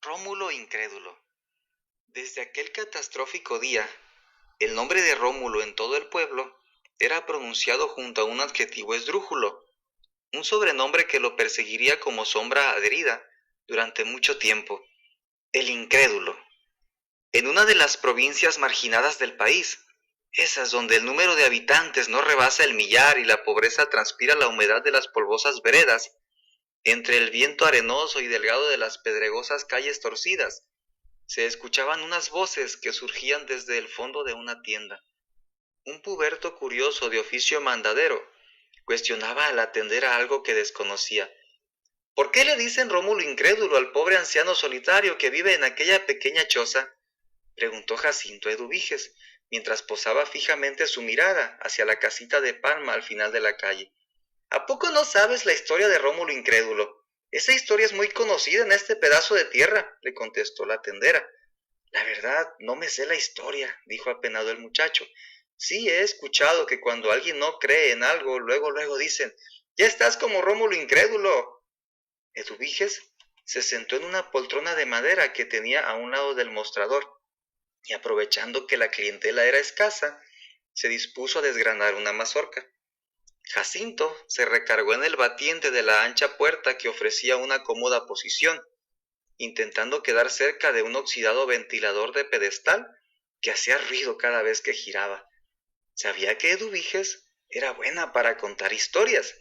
Rómulo incrédulo. Desde aquel catastrófico día, el nombre de Rómulo en todo el pueblo era pronunciado junto a un adjetivo esdrújulo, un sobrenombre que lo perseguiría como sombra adherida durante mucho tiempo: el incrédulo. En una de las provincias marginadas del país, esas donde el número de habitantes no rebasa el millar y la pobreza transpira la humedad de las polvosas veredas, entre el viento arenoso y delgado de las pedregosas calles torcidas, se escuchaban unas voces que surgían desde el fondo de una tienda. Un puberto curioso de oficio mandadero cuestionaba al atender a algo que desconocía. ¿Por qué le dicen Rómulo incrédulo al pobre anciano solitario que vive en aquella pequeña choza?, preguntó Jacinto Eduviges, mientras posaba fijamente su mirada hacia la casita de palma al final de la calle. ¿A poco no sabes la historia de Rómulo incrédulo? Esa historia es muy conocida en este pedazo de tierra, le contestó la tendera. La verdad, no me sé la historia, dijo apenado el muchacho. Sí he escuchado que cuando alguien no cree en algo, luego dicen: ya estás como Rómulo incrédulo. Eduviges se sentó en una poltrona de madera que tenía a un lado del mostrador, y aprovechando que la clientela era escasa, se dispuso a desgranar una mazorca. Jacinto se recargó en el batiente de la ancha puerta que ofrecía una cómoda posición, intentando quedar cerca de un oxidado ventilador de pedestal que hacía ruido cada vez que giraba. Sabía que Eduviges era buena para contar historias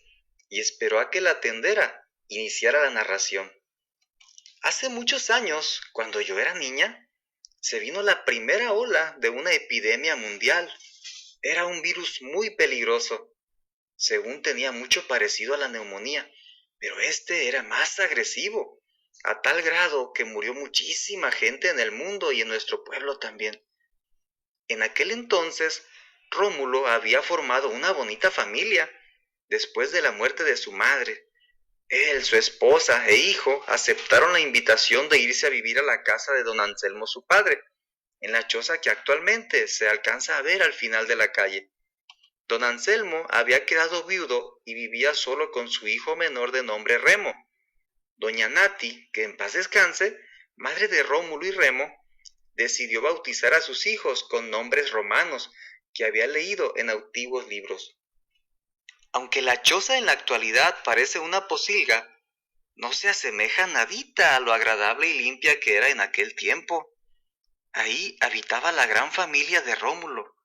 y esperó a que la tendera iniciara la narración. Hace muchos años, cuando yo era niña, se vino la primera ola de una epidemia mundial. Era un virus muy peligroso. Según tenía mucho parecido a la neumonía, pero este era más agresivo, a tal grado que murió muchísima gente en el mundo y en nuestro pueblo también. En aquel entonces, Rómulo había formado una bonita familia después de la muerte de su madre. Él, su esposa e hijo aceptaron la invitación de irse a vivir a la casa de don Anselmo, su padre, en la choza que actualmente se alcanza a ver al final de la calle. Don Anselmo había quedado viudo y vivía solo con su hijo menor de nombre Remo. Doña Nati, que en paz descanse, madre de Rómulo y Remo, decidió bautizar a sus hijos con nombres romanos que había leído en antiguos libros. Aunque la choza en la actualidad parece una posilga, no se asemeja nadita a lo agradable y limpia que era en aquel tiempo. Ahí habitaba la gran familia de Rómulo.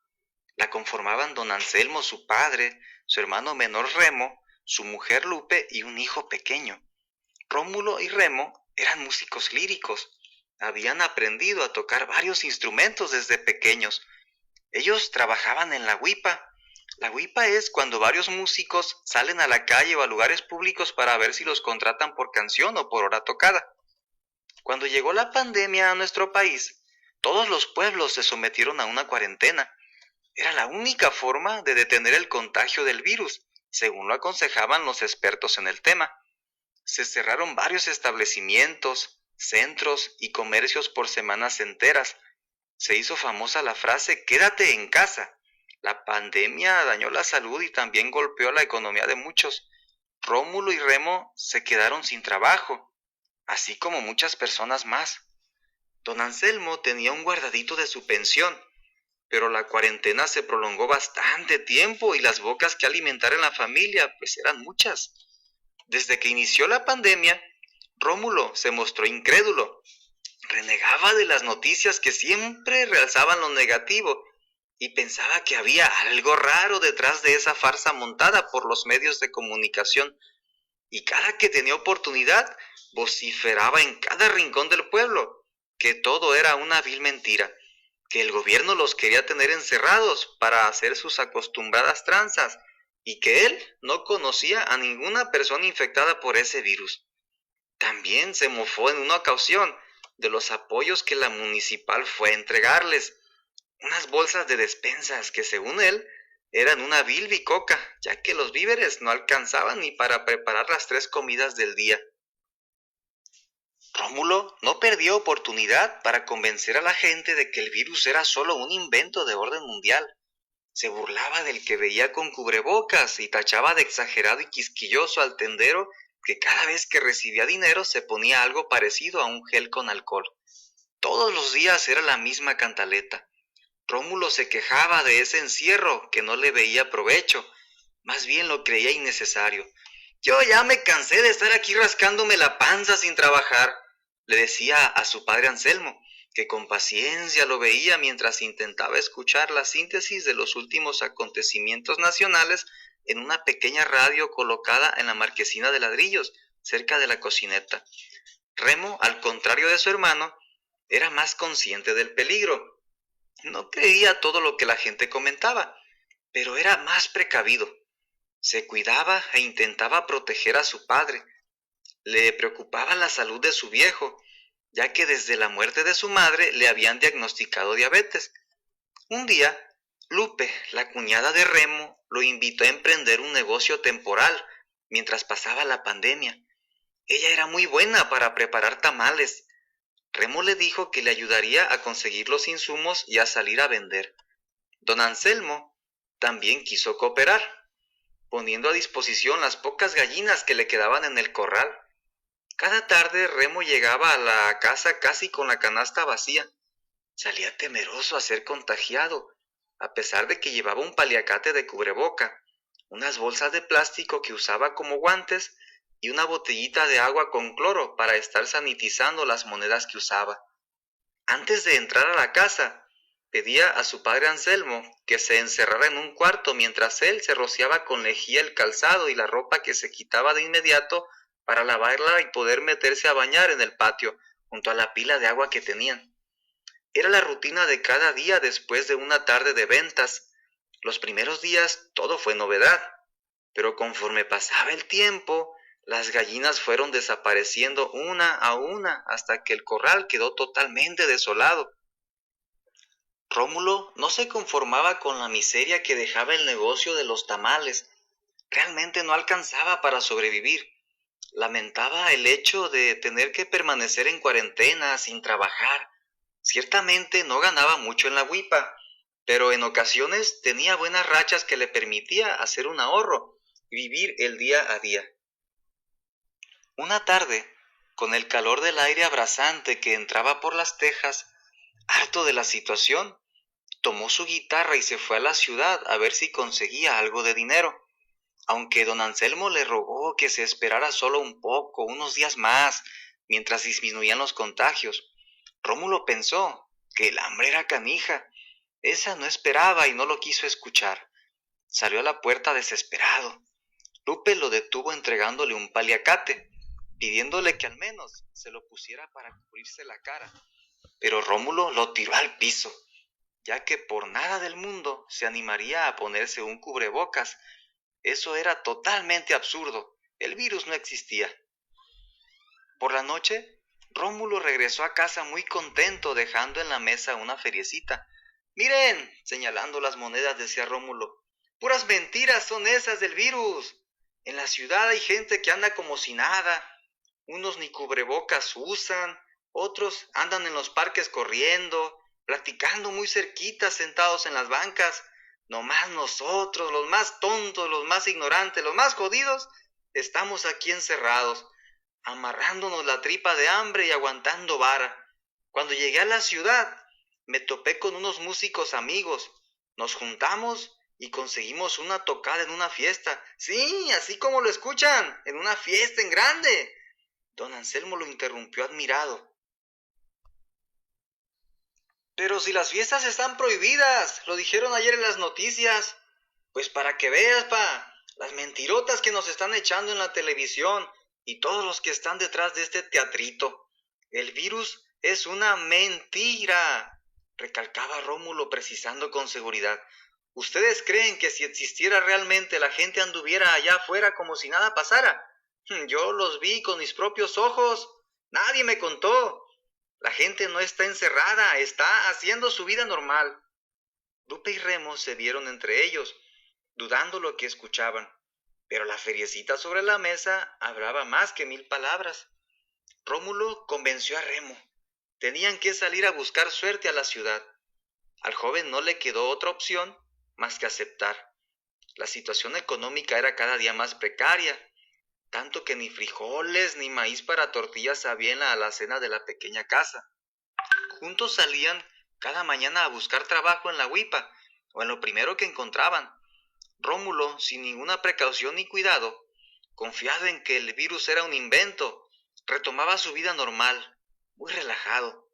La conformaban don Anselmo, su padre, su hermano menor Remo, su mujer Lupe y un hijo pequeño. Rómulo y Remo eran músicos líricos. Habían aprendido a tocar varios instrumentos desde pequeños. Ellos trabajaban en la huipa. La huipa es cuando varios músicos salen a la calle o a lugares públicos para ver si los contratan por canción o por hora tocada. Cuando llegó la pandemia a nuestro país, todos los pueblos se sometieron a una cuarentena. Era la única forma de detener el contagio del virus, según lo aconsejaban los expertos en el tema. Se cerraron varios establecimientos, centros y comercios por semanas enteras. Se hizo famosa la frase «quédate en casa». La pandemia dañó la salud y también golpeó la economía de muchos. Rómulo y Remo se quedaron sin trabajo, así como muchas personas más. Don Anselmo tenía un guardadito de su pensión, pero la cuarentena se prolongó bastante tiempo y las bocas que alimentar en la familia pues eran muchas. Desde que inició la pandemia, Rómulo se mostró incrédulo. Renegaba de las noticias que siempre realzaban lo negativo y pensaba que había algo raro detrás de esa farsa montada por los medios de comunicación. Y cada que tenía oportunidad, vociferaba en cada rincón del pueblo que todo era una vil mentira, que el gobierno los quería tener encerrados para hacer sus acostumbradas tranzas y que él no conocía a ninguna persona infectada por ese virus. También se mofó en una ocasión de los apoyos que la municipal fue a entregarles, unas bolsas de despensas que según él eran una vil bicoca, ya que los víveres no alcanzaban ni para preparar las 3 comidas del día. Rómulo no perdió oportunidad para convencer a la gente de que el virus era solo un invento de orden mundial. Se burlaba del que veía con cubrebocas y tachaba de exagerado y quisquilloso al tendero que cada vez que recibía dinero se ponía algo parecido a un gel con alcohol. Todos los días era la misma cantaleta. Rómulo se quejaba de ese encierro que no le veía provecho, más bien lo creía innecesario. Yo ya me cansé de estar aquí rascándome la panza sin trabajar, le decía a su padre Anselmo, que con paciencia lo veía mientras intentaba escuchar la síntesis de los últimos acontecimientos nacionales en una pequeña radio colocada en la marquesina de ladrillos, cerca de la cocineta. Remo, al contrario de su hermano, era más consciente del peligro. No creía todo lo que la gente comentaba, pero era más precavido. Se cuidaba e intentaba proteger a su padre. Le preocupaba la salud de su viejo, ya que desde la muerte de su madre le habían diagnosticado diabetes. Un día, Lupe, la cuñada de Remo, lo invitó a emprender un negocio temporal mientras pasaba la pandemia. Ella era muy buena para preparar tamales. Remo le dijo que le ayudaría a conseguir los insumos y a salir a vender. Don Anselmo también quiso cooperar, poniendo a disposición las pocas gallinas que le quedaban en el corral. Cada tarde Remo llegaba a la casa casi con la canasta vacía. Salía temeroso a ser contagiado, a pesar de que llevaba un paliacate de cubreboca, unas bolsas de plástico que usaba como guantes y una botellita de agua con cloro para estar sanitizando las monedas que usaba. Antes de entrar a la casa, pedía a su padre Anselmo que se encerrara en un cuarto mientras él se rociaba con lejía el calzado y la ropa que se quitaba de inmediato para lavarla y poder meterse a bañar en el patio junto a la pila de agua que tenían. Era la rutina de cada día después de una tarde de ventas. Los primeros días todo fue novedad, pero conforme pasaba el tiempo, las gallinas fueron desapareciendo una a una hasta que el corral quedó totalmente desolado. Rómulo no se conformaba con la miseria que dejaba el negocio de los tamales. Realmente no alcanzaba para sobrevivir. Lamentaba el hecho de tener que permanecer en cuarentena sin trabajar. Ciertamente no ganaba mucho en la huipa, pero en ocasiones tenía buenas rachas que le permitía hacer un ahorro y vivir el día a día. Una tarde, con el calor del aire abrasante que entraba por las tejas, harto de la situación, tomó su guitarra y se fue a la ciudad a ver si conseguía algo de dinero. Aunque don Anselmo le rogó que se esperara solo un poco, unos días más, mientras disminuían los contagios, Rómulo pensó que el hambre era canija. Esa no esperaba y no lo quiso escuchar. Salió a la puerta desesperado. Lupe lo detuvo entregándole un paliacate, pidiéndole que al menos se lo pusiera para cubrirse la cara. Pero Rómulo lo tiró al piso, ya que por nada del mundo se animaría a ponerse un cubrebocas. Eso era totalmente absurdo. El virus no existía. Por la noche, Rómulo regresó a casa muy contento, dejando en la mesa una feriecita. Miren, señalando las monedas, decía Rómulo, puras mentiras son esas del virus. En la ciudad hay gente que anda como si nada. Unos ni cubrebocas usan, otros andan en los parques corriendo, platicando muy cerquita, sentados en las bancas. Nomás nosotros, los más tontos, los más ignorantes, los más jodidos, estamos aquí encerrados, amarrándonos la tripa de hambre y aguantando vara. Cuando llegué a la ciudad, me topé con unos músicos amigos. Nos juntamos y conseguimos una tocada en una fiesta. Sí, así como lo escuchan, en una fiesta en grande. Don Anselmo lo interrumpió admirado. Pero si las fiestas están prohibidas, lo dijeron ayer en las noticias. Pues para que veas, las mentirotas que nos están echando en la televisión y todos los que están detrás de este teatrito. El virus es una mentira, recalcaba Rómulo precisando con seguridad. ¿Ustedes creen que si existiera realmente la gente anduviera allá afuera como si nada pasara? Yo los vi con mis propios ojos. Nadie me contó. La gente no está encerrada, está haciendo su vida normal. Lupe y Remo se vieron entre ellos, dudando lo que escuchaban, pero la feriecita sobre la mesa hablaba más que 1000 palabras. Rómulo convenció a Remo. Tenían que salir a buscar suerte a la ciudad. Al joven no le quedó otra opción más que aceptar. La situación económica era cada día más precaria. tanto que ni frijoles ni maíz para tortillas había en la alacena de la pequeña casa. Juntos salían cada mañana a buscar trabajo en la huipa o en lo primero que encontraban. Rómulo, sin ninguna precaución ni cuidado, confiado en que el virus era un invento, retomaba su vida normal, muy relajado.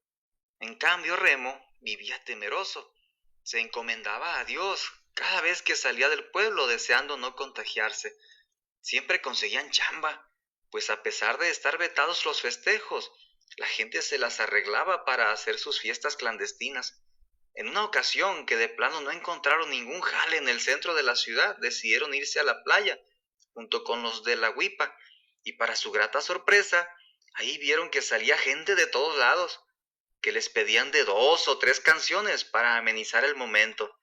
En cambio, Remo vivía temeroso. Se encomendaba a Dios cada vez que salía del pueblo deseando no contagiarse. Siempre conseguían chamba, pues a pesar de estar vetados los festejos, la gente se las arreglaba para hacer sus fiestas clandestinas. En una ocasión que de plano no encontraron ningún jale en el centro de la ciudad, decidieron irse a la playa, junto con los de la huipa, y para su grata sorpresa, ahí vieron que salía gente de todos lados, que les pedían de 2 o 3 canciones para amenizar el momento.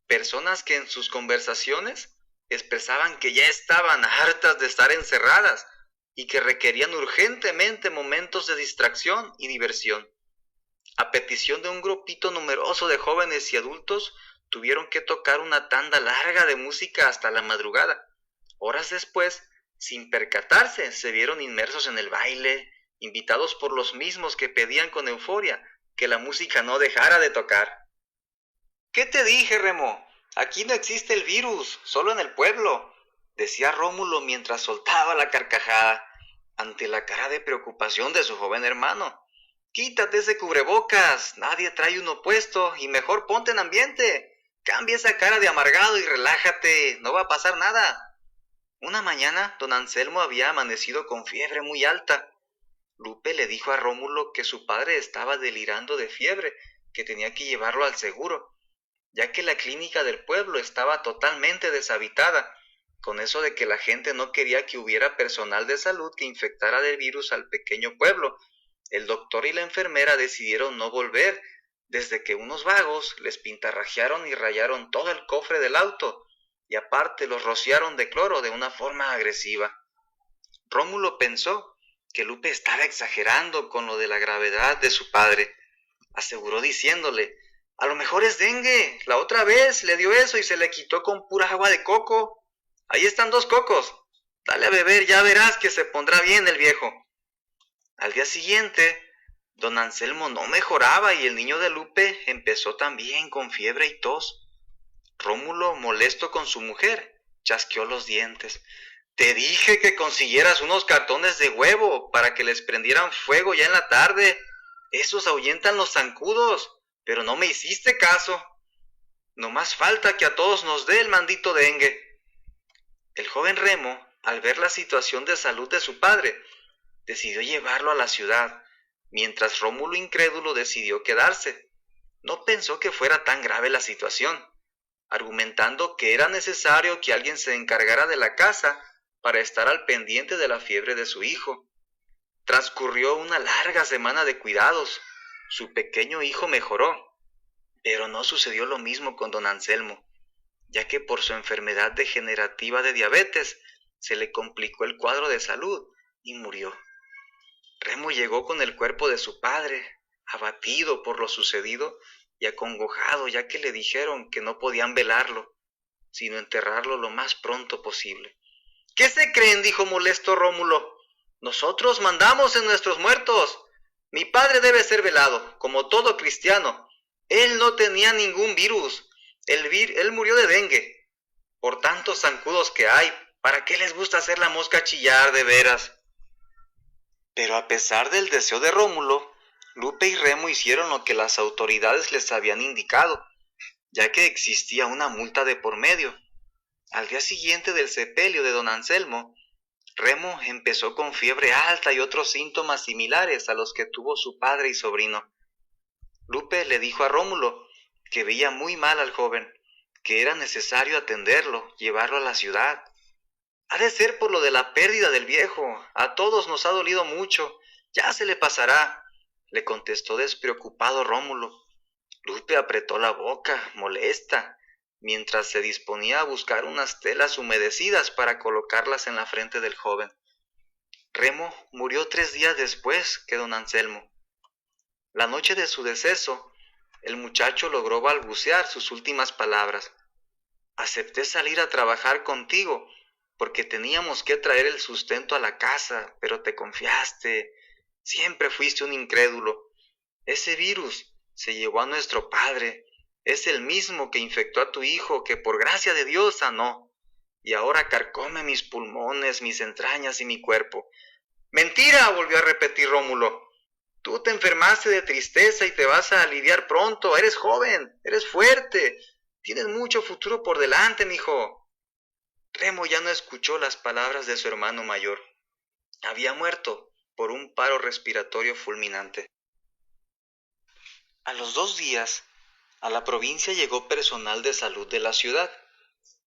Personas que en sus conversaciones expresaban que ya estaban hartas de estar encerradas y que requerían urgentemente momentos de distracción y diversión. A petición de un grupito numeroso de jóvenes y adultos, tuvieron que tocar una tanda larga de música hasta la madrugada. Horas después, sin percatarse, se vieron inmersos en el baile, invitados por los mismos que pedían con euforia que la música no dejara de tocar. ¿Qué te dije, Remo? Aquí no existe el virus, solo en el pueblo, decía Rómulo mientras soltaba la carcajada, ante la cara de preocupación de su joven hermano. Quítate ese cubrebocas, nadie trae uno puesto y mejor ponte en ambiente. Cambia esa cara de amargado y relájate, no va a pasar nada. Una mañana, don Anselmo había amanecido con fiebre muy alta. Lupe le dijo a Rómulo que su padre estaba delirando de fiebre, que tenía que llevarlo al seguro, ya que la clínica del pueblo estaba totalmente deshabitada, con eso de que la gente no quería que hubiera personal de salud que infectara del virus al pequeño pueblo. El doctor y la enfermera decidieron no volver, desde que unos vagos les pintarrajearon y rayaron todo el cofre del auto, y aparte los rociaron de cloro de una forma agresiva. Rómulo pensó que Lupe estaba exagerando con lo de la gravedad de su padre. Aseguró diciéndole: a lo mejor es dengue, la otra vez le dio eso y se le quitó con pura agua de coco. Ahí están 2 cocos, dale a beber, ya verás que se pondrá bien el viejo. Al día siguiente, don Anselmo no mejoraba y el niño de Lupe empezó también con fiebre y tos. Rómulo, molesto con su mujer, chasqueó los dientes. Te dije que consiguieras unos cartones de huevo para que les prendieran fuego ya en la tarde. Esos ahuyentan los zancudos, pero no me hiciste caso. No más falta que a todos nos dé el maldito dengue. El joven Remo, al ver la situación de salud de su padre, decidió llevarlo a la ciudad, mientras Rómulo incrédulo decidió quedarse. No pensó que fuera tan grave la situación, argumentando que era necesario que alguien se encargara de la casa para estar al pendiente de la fiebre de su hijo. Transcurrió una larga semana de cuidados. Su pequeño hijo mejoró, pero no sucedió lo mismo con don Anselmo, ya que por su enfermedad degenerativa de diabetes se le complicó el cuadro de salud y murió. Remo llegó con el cuerpo de su padre, abatido por lo sucedido y acongojado, ya que le dijeron que no podían velarlo, sino enterrarlo lo más pronto posible. ¿Qué se creen?, dijo molesto Rómulo. Nosotros mandamos en nuestros muertos. Mi padre debe ser velado, como todo cristiano. Él no tenía ningún virus. Él murió de dengue. Por tantos zancudos que hay, ¿para qué les gusta hacer la mosca chillar de veras? Pero a pesar del deseo de Rómulo, Lupe y Remo hicieron lo que las autoridades les habían indicado, ya que existía una multa de por medio. Al día siguiente del sepelio de don Anselmo, Remo empezó con fiebre alta y otros síntomas similares a los que tuvo su padre y sobrino. Lupe le dijo a Rómulo que veía muy mal al joven, que era necesario atenderlo, llevarlo a la ciudad. Ha de ser por lo de la pérdida del viejo, a todos nos ha dolido mucho, ya se le pasará, le contestó despreocupado Rómulo. Lupe apretó la boca, molesta, mientras se disponía a buscar unas telas humedecidas para colocarlas en la frente del joven. Remo murió 3 días después que don Anselmo. La noche de su deceso, el muchacho logró balbucear sus últimas palabras. Acepté salir a trabajar contigo, porque teníamos que traer el sustento a la casa, pero te confiaste. Siempre fuiste un incrédulo. Ese virus se llevó a nuestro padre. Es el mismo que infectó a tu hijo, que por gracia de Dios sanó. Y ahora carcome mis pulmones, mis entrañas y mi cuerpo. Mentira, volvió a repetir Rómulo. Tú te enfermaste de tristeza y te vas a aliviar pronto. Eres joven, eres fuerte. Tienes mucho futuro por delante, mijo. Remo ya no escuchó las palabras de su hermano mayor. Había muerto por un paro respiratorio fulminante. A los 2 días, a la provincia llegó personal de salud de la ciudad.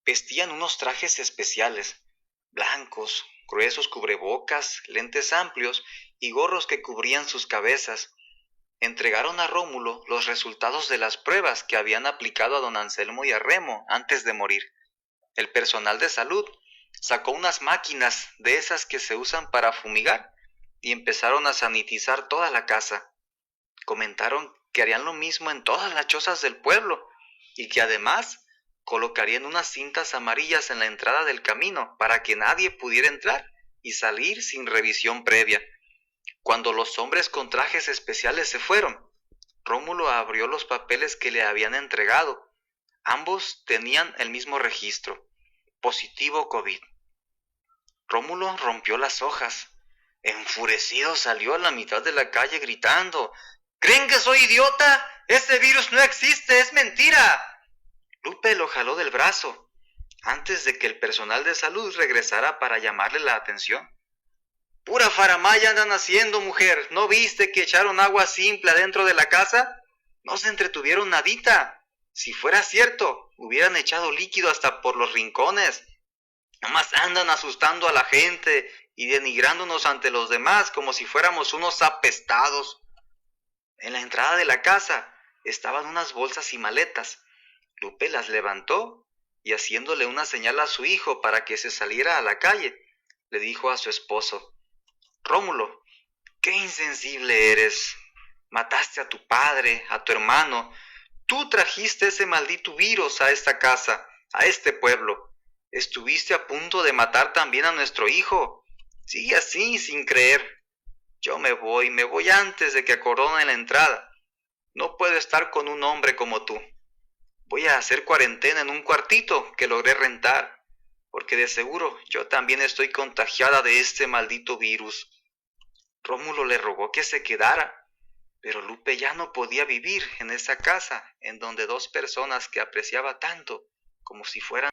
Vestían unos trajes especiales, blancos, gruesos cubrebocas, lentes amplios y gorros que cubrían sus cabezas. Entregaron a Rómulo los resultados de las pruebas que habían aplicado a don Anselmo y a Remo antes de morir. El personal de salud sacó unas máquinas de esas que se usan para fumigar y empezaron a sanitizar toda la casa. Comentaron que harían lo mismo en todas las chozas del pueblo y que además colocarían unas cintas amarillas en la entrada del camino para que nadie pudiera entrar y salir sin revisión previa. Cuando los hombres con trajes especiales se fueron, Rómulo abrió los papeles que le habían entregado. Ambos tenían el mismo registro: positivo COVID. Rómulo rompió las hojas. Enfurecido salió a la mitad de la calle gritando: ¿Creen que soy idiota? ¡Ese virus no existe! ¡Es mentira! Lupe lo jaló del brazo antes de que el personal de salud regresara para llamarle la atención. ¡Pura faramaya andan haciendo, mujer! ¿No viste que echaron agua simple adentro de la casa? No se entretuvieron nadita. Si fuera cierto, hubieran echado líquido hasta por los rincones. Nomás andan asustando a la gente y denigrándonos ante los demás como si fuéramos unos apestados. En la entrada de la casa estaban unas bolsas y maletas. Lupe las levantó y, haciéndole una señal a su hijo para que se saliera a la calle, le dijo a su esposo: Rómulo, qué insensible eres. Mataste a tu padre, a tu hermano. Tú trajiste ese maldito virus a esta casa, a este pueblo. Estuviste a punto de matar también a nuestro hijo. Sigue así, sin creer. Yo me voy antes de que acordonen la entrada. No puedo estar con un hombre como tú. Voy a hacer cuarentena en un cuartito que logré rentar, porque de seguro yo también estoy contagiada de este maldito virus. Rómulo le rogó que se quedara, pero Lupe ya no podía vivir en esa casa en donde dos personas que apreciaba tanto, como si fueran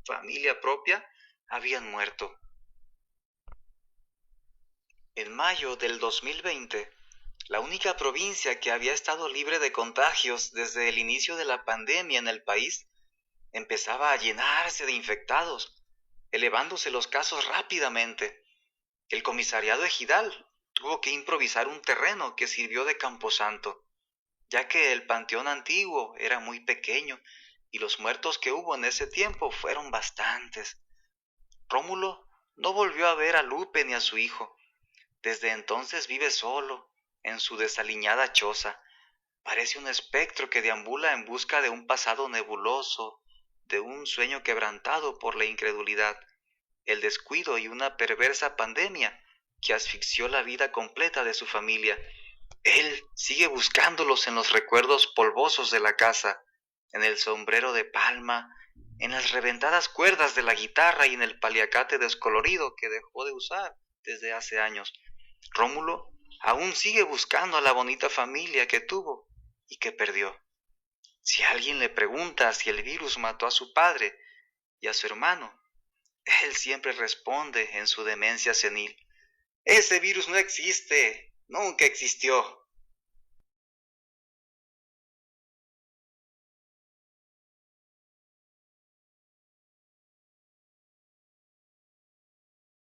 familia propia, habían muerto. En mayo del 2020, la única provincia que había estado libre de contagios desde el inicio de la pandemia en el país, empezaba a llenarse de infectados, elevándose los casos rápidamente. El comisariado ejidal tuvo que improvisar un terreno que sirvió de camposanto, ya que el panteón antiguo era muy pequeño y los muertos que hubo en ese tiempo fueron bastantes. Rómulo no volvió a ver a Lupe ni a su hijo. Desde entonces vive solo, en su desaliñada choza. Parece un espectro que deambula en busca de un pasado nebuloso, de un sueño quebrantado por la incredulidad, el descuido y una perversa pandemia que asfixió la vida completa de su familia. Él sigue buscándolos en los recuerdos polvosos de la casa, en el sombrero de palma, en las reventadas cuerdas de la guitarra y en el paliacate descolorido que dejó de usar desde hace años. Rómulo aún sigue buscando a la bonita familia que tuvo y que perdió. Si alguien le pregunta si el virus mató a su padre y a su hermano, él siempre responde en su demencia senil: ese virus no existe, nunca existió.